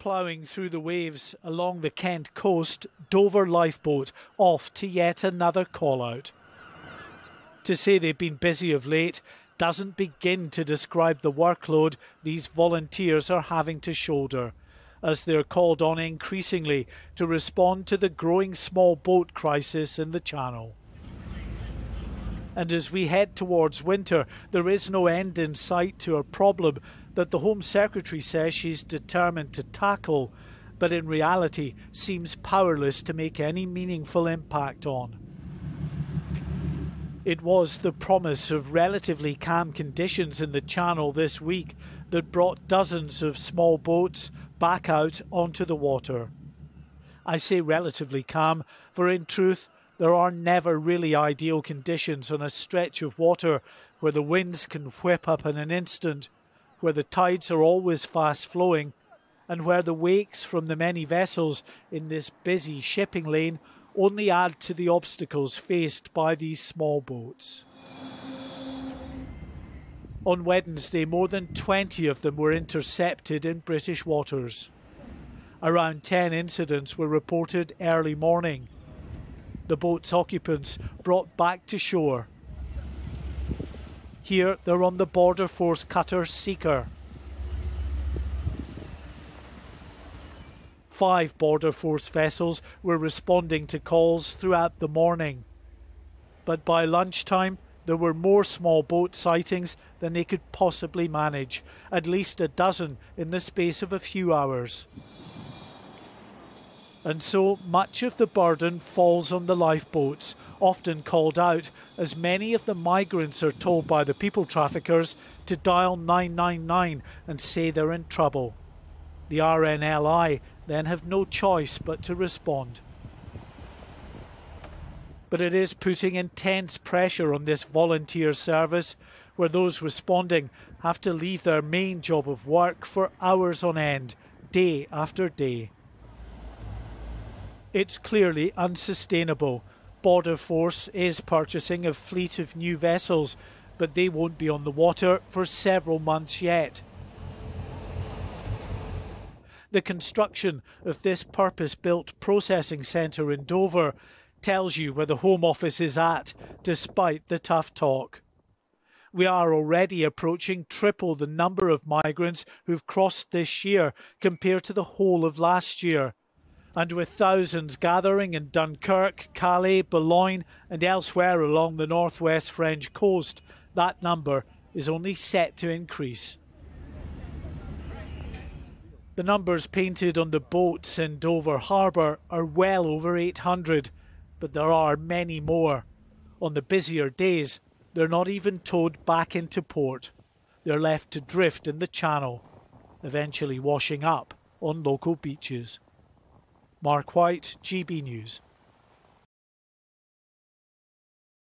Ploughing through the waves along the Kent coast, Dover lifeboat off to yet another call-out. To say they've been busy of late doesn't begin to describe the workload these volunteers are having to shoulder, as they're called on increasingly to respond to the growing small boat crisis in the Channel. And as we head towards winter, there is no end in sight to a problem that the Home Secretary says she's determined to tackle, but in reality seems powerless to make any meaningful impact on. It was the promise of relatively calm conditions in the Channel this week that brought dozens of small boats back out onto the water. I say relatively calm, for in truth, there are never really ideal conditions on a stretch of water where the winds can whip up in an instant, where the tides are always fast flowing, and where the wakes from the many vessels in this busy shipping lane only add to the obstacles faced by these small boats. On Wednesday, more than 20 of them were intercepted in British waters. Around 10 incidents were reported early morning. The boat's occupants brought back to shore. Here they're on the Border Force cutter Seeker. 5 Border Force vessels were responding to calls throughout the morning. But by lunchtime, there were more small boat sightings than they could possibly manage, at least a dozen in the space of a few hours. And so much of the burden falls on the lifeboats, often called out as many of the migrants are told by the people traffickers to dial 999 and say they're in trouble. The RNLI then have no choice but to respond. But it is putting intense pressure on this volunteer service, where those responding have to leave their main job of work for hours on end, day after day. It's clearly unsustainable. Border Force is purchasing a fleet of new vessels, but they won't be on the water for several months yet. The construction of this purpose-built processing centre in Dover tells you where the Home Office is at, despite the tough talk. We are already approaching triple the number of migrants who've crossed this year compared to the whole of last year. And with thousands gathering in Dunkirk, Calais, Boulogne and elsewhere along the northwest French coast, that number is only set to increase. The numbers painted on the boats in Dover Harbour are well over 800, but there are many more. On the busier days, they're not even towed back into port. They're left to drift in the Channel, eventually washing up on local beaches. Mark White, GB News.